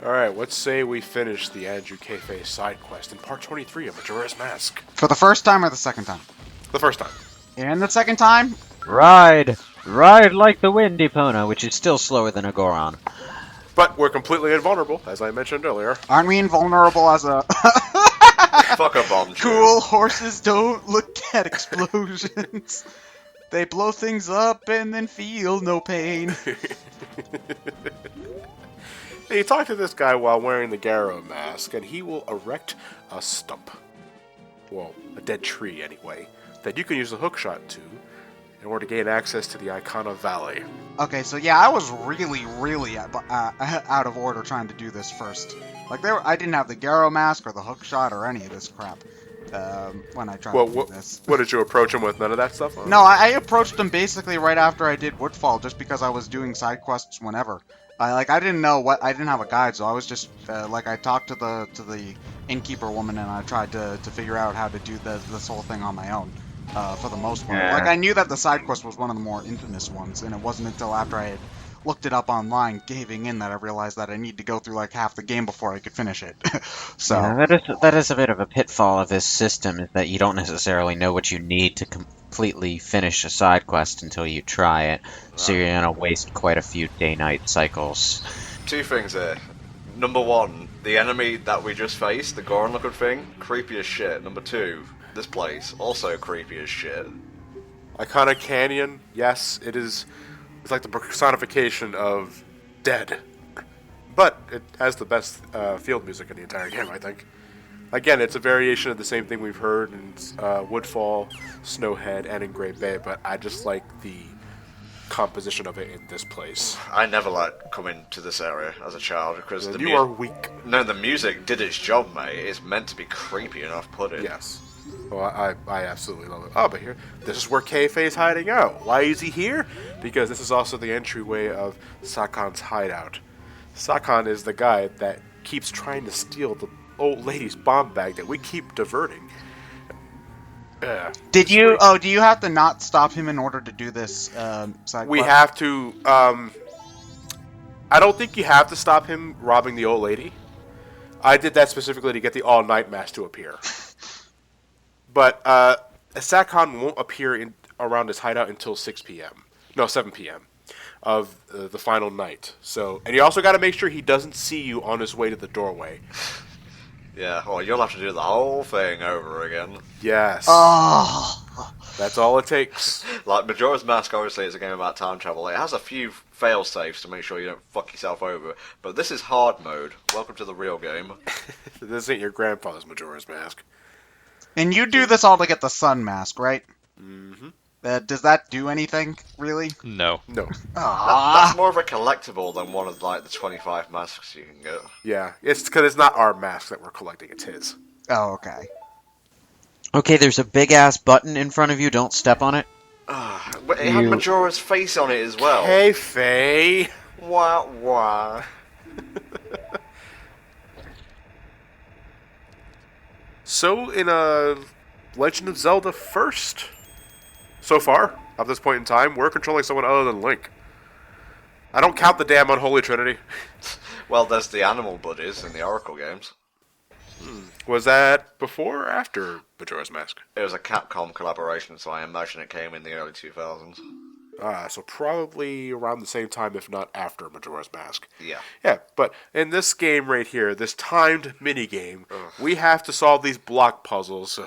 Alright, let's say we finish the Andrew Cafe side quest in part 23 of Majora's Mask. For the first time or the second time? The first time. And the second time? Ride! Ride like the wind, Epona, which is still slower than a Goron. But we're completely invulnerable, as I mentioned earlier. Aren't we invulnerable as a... Fuck a bomb. Cool, horses don't look at explosions. They blow things up and then feel no pain. You talk to this guy while wearing the Garo mask, and he will erect a stump. Well, a dead tree, anyway, that you can use a hookshot to in order to gain access to the Icona Valley. Okay, so yeah, I was really out of order trying to do this first. Like, I didn't have the Garo mask or the hookshot or any of this crap when I tried to do this. What did you approach him with? None of that stuff? No, I approached him basically right after I did Woodfall, just because I was doing side quests whenever. I didn't know I didn't have a guide, so I was just I talked to the innkeeper woman and I tried to figure out how to do this whole thing on my own. For the most part. Yeah. Like, I knew that the side quest was one of the more infamous ones, and it wasn't until after I had looked it up online, caving in, that I realized that I need to go through like half the game before I could finish it. So yeah, that is a bit of a pitfall of this system, is that you don't necessarily know what you need to completely finish a side quest until you try it, so you're gonna waste quite a few day-night cycles. Two things here. Number one, the enemy that we just faced, the Goron-looking thing, creepy as shit. Number two, this place, also creepy as shit. Icona Canyon, yes, it is. It's like the personification of dead. But it has the best field music in the entire game, I think. Again, it's a variation of the same thing we've heard in Woodfall, Snowhead, and in Great Bay, but I just like the composition of it in this place. I never liked coming to this area as a child because You are weak. No, the music did its job, mate. It's meant to be creepy and off-putting. Yes. Well, I absolutely love it. Oh, but here, this is where Kei-Fei is hiding out. Why is he here? Because this is also the entryway of Sakon's hideout. Sakon is the guy that keeps trying to steal the old lady's bomb bag that we keep diverting. do you have to not stop him in order to do this side We quest? have to, I don't think you have to stop him robbing the old lady. I did that specifically to get the all-night mask to appear. But Sakon won't appear around his hideout until 7 p.m. of the final night. So, and you also got to make sure he doesn't see you on his way to the doorway. Yeah, well, you'll have to do the whole thing over again. Yes. Oh. That's all it takes. Like, Majora's Mask, obviously, is a game about time travel. It has a few fail-safes to make sure you don't fuck yourself over. But this is hard mode. Welcome to the real game. This ain't your grandfather's Majora's Mask. And you do this all to get the sun mask, right? Mm-hmm. Does that do anything, really? No. No. That's more of a collectible than one of, like, the 25 masks you can get. Yeah, it's because it's not our mask that we're collecting, it's his. Oh, okay. Okay, there's a big-ass button in front of you, don't step on it. But it had Majora's face on it as well. Hey, Faye. Wah, wah. So, in Legend of Zelda first, so far, at this point in time, we're controlling someone other than Link. I don't count the damn Unholy Trinity. Well, there's the animal buddies in the Oracle games. Was that before or after Majora's Mask? It was a Capcom collaboration, so I imagine it came in the early 2000s. So probably around the same time, if not after Majora's Mask. Yeah. Yeah, but in this game right here, this timed mini-game, we have to solve these block puzzles.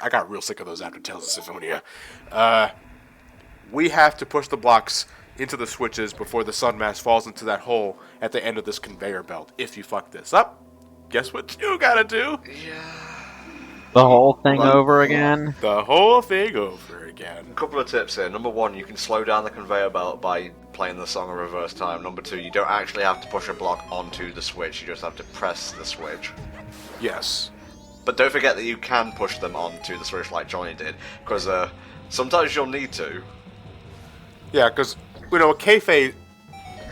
I got real sick of those after Tales of Symphonia. We have to push the blocks into the switches before the sun mask falls into that hole at the end of this conveyor belt. If you fuck this up, guess what you gotta do? The whole thing over again? The whole thing over again. A couple of tips here. Number one, you can slow down the conveyor belt by playing the song in reverse time. Number two, you don't actually have to push a block onto the switch, you just have to press the switch. Yes. But don't forget that you can push them onto the switch like Johnny did, because sometimes you'll need to. Yeah, because, Kei-Fei,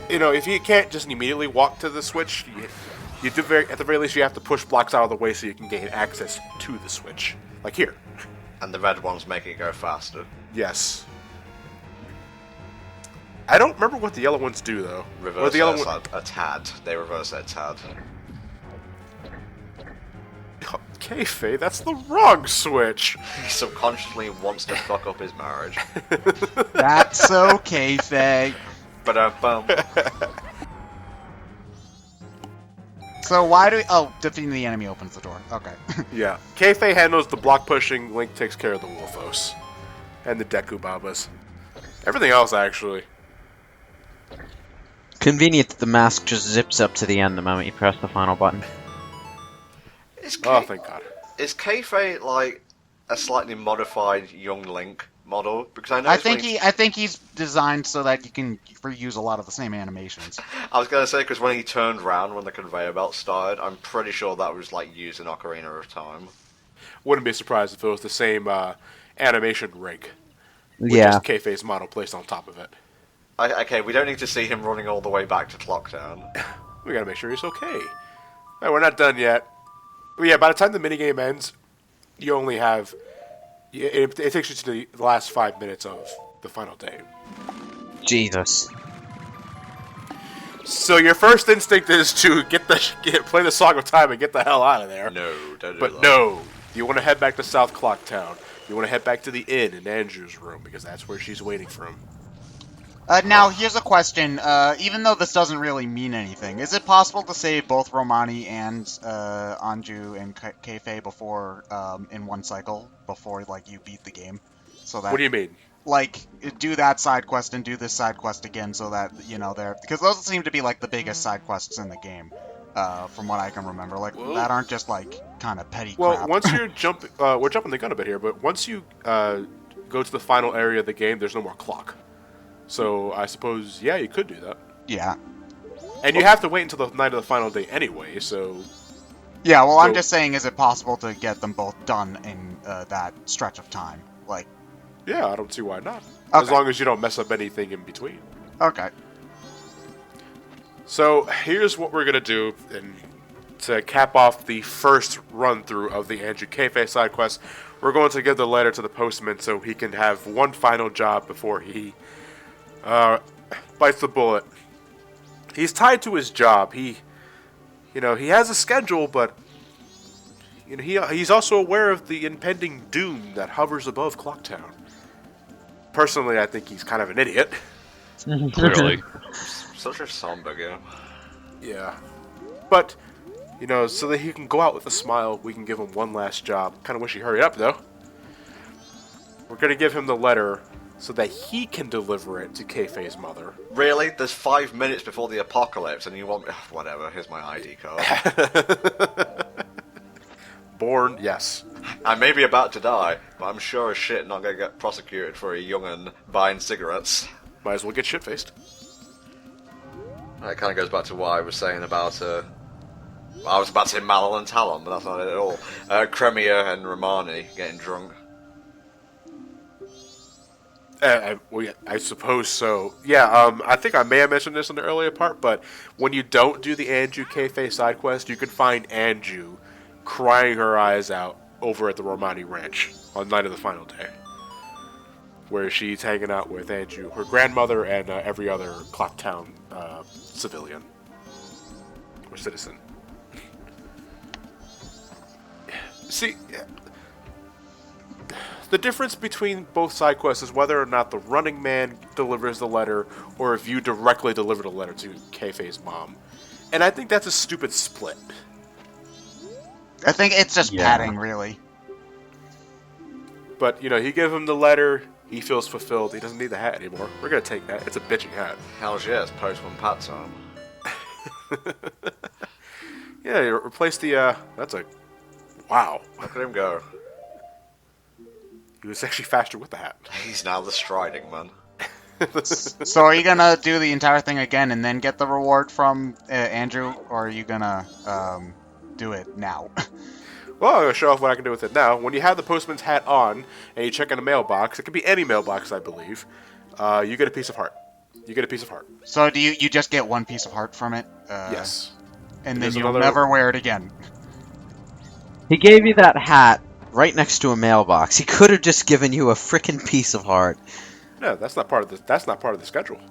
if you can't just immediately walk to the switch, at the very least you have to push blocks out of the way so you can gain access to the switch. Like here. And the red ones make it go faster. Yes. I don't remember what the yellow ones do though. Reverse the yellow a tad. They reverse a tad. Kayfabe, that's the wrong switch. He subconsciously wants to fuck up his marriage. That's okay, Faye. Ba-dum-bum. So why do we... Oh, defeating the enemy opens the door. Okay. Yeah. Kayfabe handles the block pushing, Link takes care of the Wolfos. And the Deku Babas. Everything else, actually. Convenient that the mask just zips up to the end the moment you press the final button. Oh, thank God. Is Kayfabe like a slightly modified young Link model? Because I know I think he's designed so that you can reuse a lot of the same animations. I was gonna say because when he turned round when the conveyor belt started, I'm pretty sure that was like used in Ocarina of Time. Wouldn't be surprised if it was the same animation rig. With Yeah. just Kayfabe's model placed on top of it. Okay, we don't need to see him running all the way back to Clocktown. We gotta make sure he's okay. Alright, we're not done yet. But yeah, by the time the minigame ends, you only have... It takes you to the last 5 minutes of the final day. Jesus. So your first instinct is to play the Song of Time and get the hell out of there. No, don't do But that. no, you want to head back to South Clocktown. You want to head back to the inn in Andrew's room, because that's where she's waiting for him. Now, here's a question. Even though this doesn't really mean anything, is it possible to save both Romani and Anju and Kayfabe before in one cycle before like you beat the game? So that What do you mean? like do that side quest and do this side quest again, so that you know they're because those seem to be like the biggest side quests in the game, from what I can remember. Like that aren't just like kind of petty crap. Once you're we're jumping the gun a bit here, but once you go to the final area of the game, there's no more clock. So I suppose, yeah, you could do that. Yeah. And you have to wait until the night of the final day anyway, so... Yeah, well, I'm just saying, is it possible to get them both done in that stretch of time? Like... Yeah, I don't see why not. Okay. As long as you don't mess up anything in between. Okay. So, here's what we're going to do to cap off the first run-through of the Andrew Kayfabe side quest. We're going to give the letter to the postman so he can have one final job before he... bites the bullet. He's tied to his job. He has a schedule, but he's also aware of the impending doom that hovers above Clocktown. Personally, I think he's kind of an idiot. Clearly. Such a somber game. Yeah, but so that he can go out with a smile, we can give him one last job. Kind of wish he hurried up, though. We're gonna give him the letter so that he can deliver it to Kayfabe's mother. Really? There's 5 minutes before the apocalypse and you want me... Whatever, here's my ID card. Born, yes. I may be about to die, but I'm sure as shit not gonna get prosecuted for a young'un buying cigarettes. Might as well get shit-faced. That kind of goes back to what I was saying about... I was about to say Mallow and Talon, but that's not it at all. Cremia and Romani getting drunk. I suppose so. Yeah, I think I may have mentioned this in the earlier part, but when you don't do the Anju Kayfabe side quest, you can find Anju crying her eyes out over at the Romani Ranch on the night of the final day, where she's hanging out with Anju, her grandmother, and every other Clocktown civilian or citizen. See, the difference between both side quests is whether or not the running man delivers the letter or if you directly deliver the letter to Kayfabe's mom. And I think that's a stupid split. I think it's just padding, really. But, he gives him the letter, he feels fulfilled, he doesn't need the hat anymore. We're gonna take that. It's a bitching hat. Hell's yeah, it's Postman Pat time. Yeah, you replace the, that's a... Wow. Look at him go. He was actually faster with the hat. He's now the striding man. So are you gonna do the entire thing again and then get the reward from Andrew, or are you gonna do it now? Well, I'm going to show off what I can do with it now. When you have the postman's hat on, and you check in a mailbox, it could be any mailbox, I believe, you get a piece of heart. You get a piece of heart. So do you just get one piece of heart from it? Yes. And then There's you'll another- never wear it again. He gave you that hat right next to a mailbox. He could have just given you a frickin' piece of heart. No, that's not part of the schedule.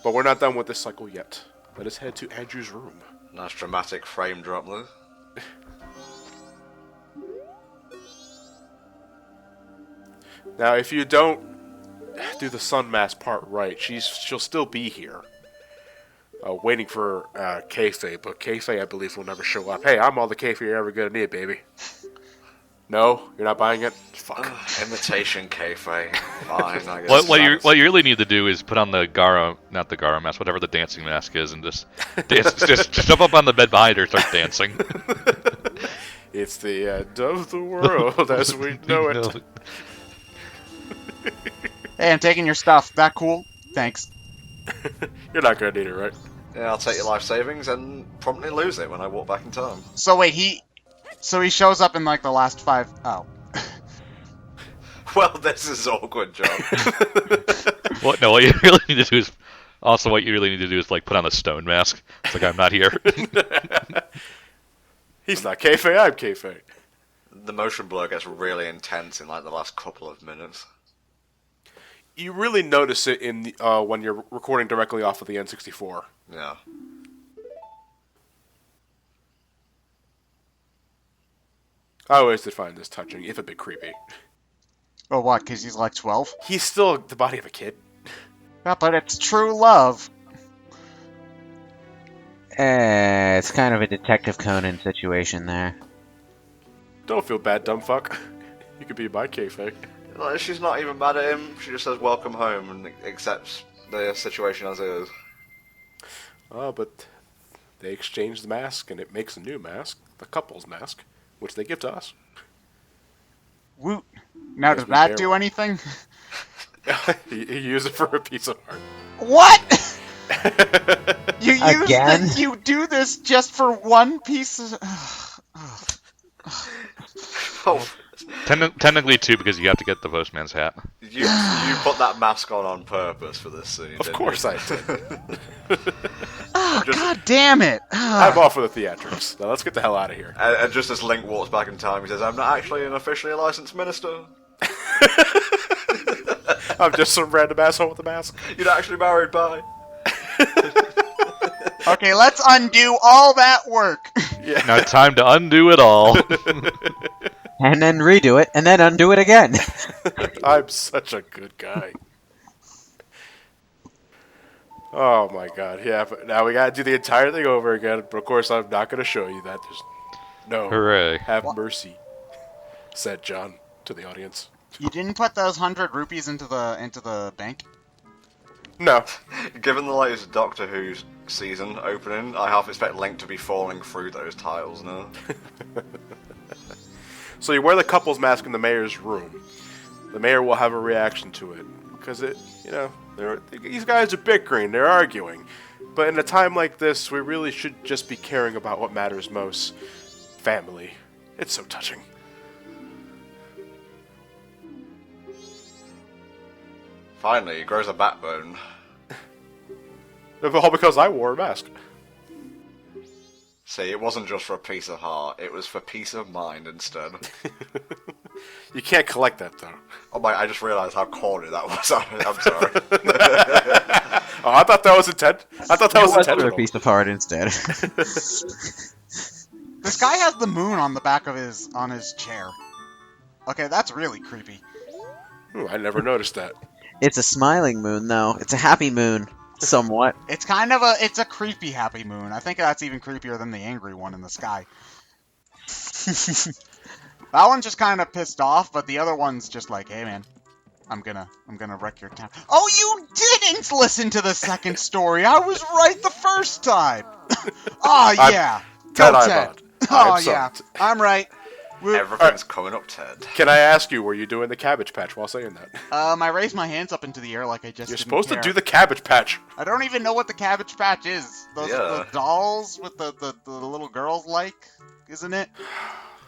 But we're not done with this cycle yet. Let us head to Andrew's room. Nice dramatic frame drop, Lou. Now, if you don't do the sun mask part right, she'll still be here. Waiting for Kayfabe, but Kayfabe, I believe, will never show up. Hey, I'm all the Kayfabe you're ever gonna need, baby. No? You're not buying it? Fuck. Imitation Kayfabe. Fine, I guess. What you really need to do is put on the not the Gara mask, whatever the dancing mask is, and just dance, just jump up on the bed behind her and start dancing. It's the end of the world as we know it. Hey, I'm taking your stuff. That cool? Thanks. You're not gonna need it, right? Yeah, I'll take your life savings and promptly lose it when I walk back in time. So wait, he shows up in like the last 5. Oh. Well, this is awkward, John. What you really need to do is like put on a stone mask. It's like I'm not here. He's not Kayfabe, I'm Kayfabe. The motion blur gets really intense in like the last couple of minutes. You really notice it in the, when you're recording directly off of the N64. Yeah. I always did find this touching, if a bit creepy. Oh, what? Because he's like 12? He's still the body of a kid. Yeah, but it's true love. It's kind of a Detective Conan situation there. Don't feel bad, Dumbfuck. You could be my Kayfabe. Like, she's not even mad at him. She just says welcome home and accepts the situation as it is. Oh, but they exchange the mask, and it makes a new mask, the couple's mask, which they give to us. Woot. Now, does that do anything? you use it for a piece of art. What? You use Again? you do this just for one piece of... Oh, Technically, too, because you have to get the postman's hat. you put that mask on purpose for this scene. Of course I did. Oh, God damn it. I'm all for the theatrics. Now let's get the hell out of here. And just as Link walks back in time, he says, "I'm not actually an officially licensed minister. I'm just some random asshole with a mask. You're not actually married by." Okay, let's undo all that work. Yeah. Now time to undo it all. And then redo it, and then undo it again. I'm such a good guy. Oh my god, yeah, but now we gotta do the entire thing over again. But of course, I'm not gonna show you that. There's no. Hooray. Have mercy, said John to the audience. You didn't put those 100 rupees into the bank? No. Given the latest Doctor Who season opening, I half expect Link to be falling through those tiles now. So you wear the couple's mask in the mayor's room. The mayor will have a reaction to it. Because these guys are bickering, they're arguing. But in a time like this, we really should just be caring about what matters most. Family. It's so touching. Finally, he grows a backbone. All because I wore a mask. See, it wasn't just for a piece of heart, it was for peace of mind instead. You can't collect that, though. Oh my, I just realised how corny that was. I'm sorry. Oh, I thought that was intent. I thought that was For a intentional. piece of art instead. This guy has the moon on the back of his chair. Okay, that's really creepy. Ooh, I never noticed that. It's a smiling moon, though. It's a happy moon, somewhat. It's kind of it's a creepy happy moon. I think that's even creepier than the angry one in the sky. That one's just kind of pissed off, but the other one's just like, hey man, I'm gonna wreck your town. Oh, you didn't listen to the second story. I was right the first time. Oh yeah, go Ted. Oh yeah, I'm right. Everything's coming up, Ted. Can I ask you, were you doing the Cabbage Patch while saying that? I raised my hands up into the air like I just. You're supposed to do the Cabbage Patch. I don't even know what the Cabbage Patch is. Those Yeah. the dolls with the little girls like, isn't it?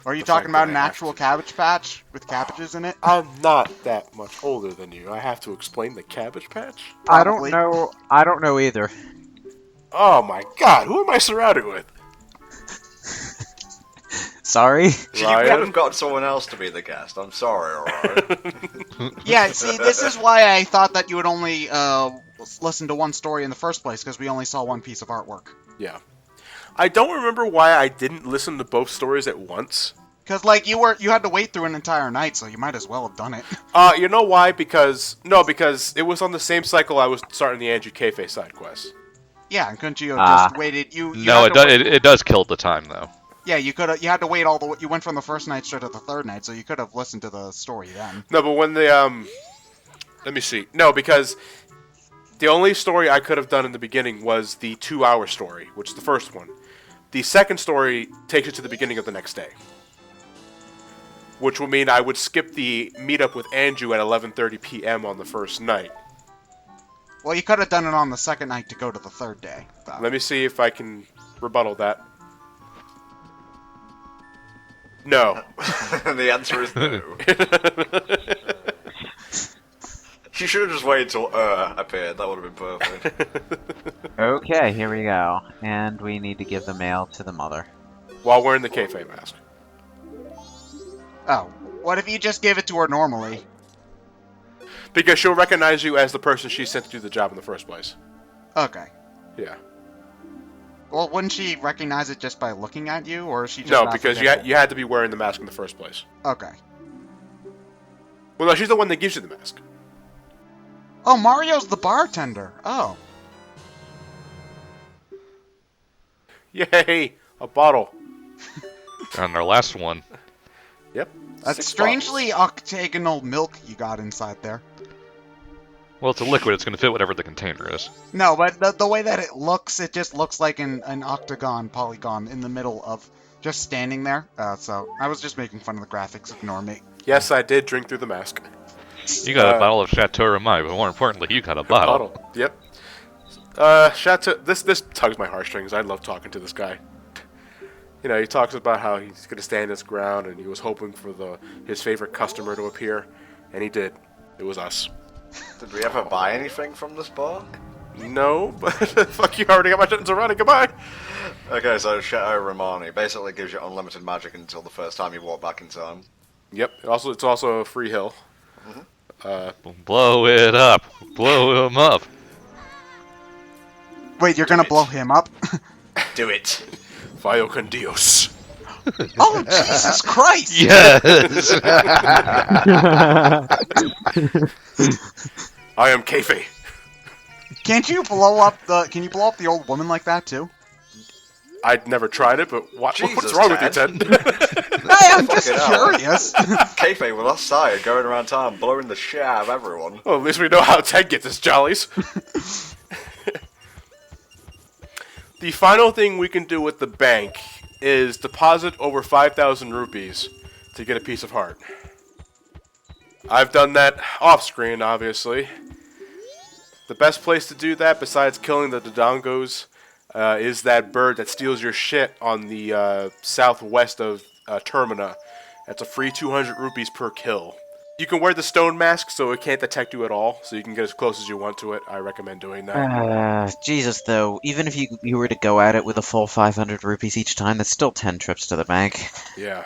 Or are you talking about an actual Cabbage Patch with cabbages in it? I'm not that much older than you. I have to explain the Cabbage Patch? I don't Probably. know. I don't know either. Oh my god, who am I surrounded with? Sorry. You could have got someone else to be the guest. I'm sorry, alright? Yeah, see, this is why I thought that you would only listen to one story in the first place because we only saw one piece of artwork. Yeah. I don't remember why I didn't listen to both stories at once. Because you had to wait through an entire night, so you might as well have done it. You know why? Because it was on the same cycle I was starting the Andrew Cafe side quest. Yeah, and couldn't you have just waited? No, it does kill the time though. Yeah, you had to wait you went from the first night straight to the third night, so you could have listened to the story then. No, but when let me see. No, because the only story I could have done in the beginning was the 2-hour story, which is the first one. The second story takes you to the beginning of the next day. Which would mean I would skip the meetup with Andrew at 11:30 p.m. on the first night. Well, you could have done it on the second night to go to the third day. Though. Let me see if I can rebuttal that. No. The answer is no. She should have just waited till appeared. That would have been perfect. Okay, here we go. And we need to give the mail to the mother. While wearing the Cafe mask. Oh, what if you just gave it to her normally? Because she'll recognize you as the person she sent to do the job in the first place. Okay. Yeah. Well, wouldn't she recognize it just by looking at you, or is she just No, not because forgetful? you had to be wearing the mask in the first place. Okay. Well, no, she's the one that gives you the mask. Oh, Mario's the bartender. Oh. Yay! A bottle. And our last one. Yep. That's 6 strangely octagonal milk you got inside there. Well, it's a liquid. It's going to fit whatever the container is. No, but the way that it just looks like an octagon polygon in the middle of just standing there. So I was just making fun of the graphics. Ignore me. bottles. Yes, I did drink through the mask. You got a bottle of Chateau Ramai, but more importantly, you got a bottle. Yep. Chateau. This tugs my heartstrings. I love talking to this guy. You know, he talks about how he's going to stand his ground, and he was hoping for his favorite customer to appear, and he did. It was us. Did we ever buy anything from this bar? No, but fuck you, I already got my sentence already. Goodbye. Okay, so Chateau Romani basically gives you unlimited magic until the first time you walk back in time. Yep. It's also a free hill. Blow it up. Blow him up. Wait, you're gonna blow him up? Do it. Vio con Dios. Oh, Jesus Christ! Yes. I am Cafe. Can you blow up the old woman like that too? I'd never tried it, but what's Jesus, wrong with you, Ted? Ted? I'm just Fucking hell. curious. Kayfabe with us side going around town blowing the shit out of everyone. Well, at least we know how Ted gets his jollies. The final thing we can do with the bank is deposit over 5,000 rupees to get a piece of heart. I've done that off-screen, obviously. The best place to do that, besides killing the Dodongos, is that bird that steals your shit on the southwest of Termina. That's a free 200 rupees per kill. You can wear the stone mask so it can't detect you at all, so you can get as close as you want to it. I recommend doing that. Jesus, though, even if you were to go at it with a full 500 rupees each time, that's still 10 trips to the bank. Yeah.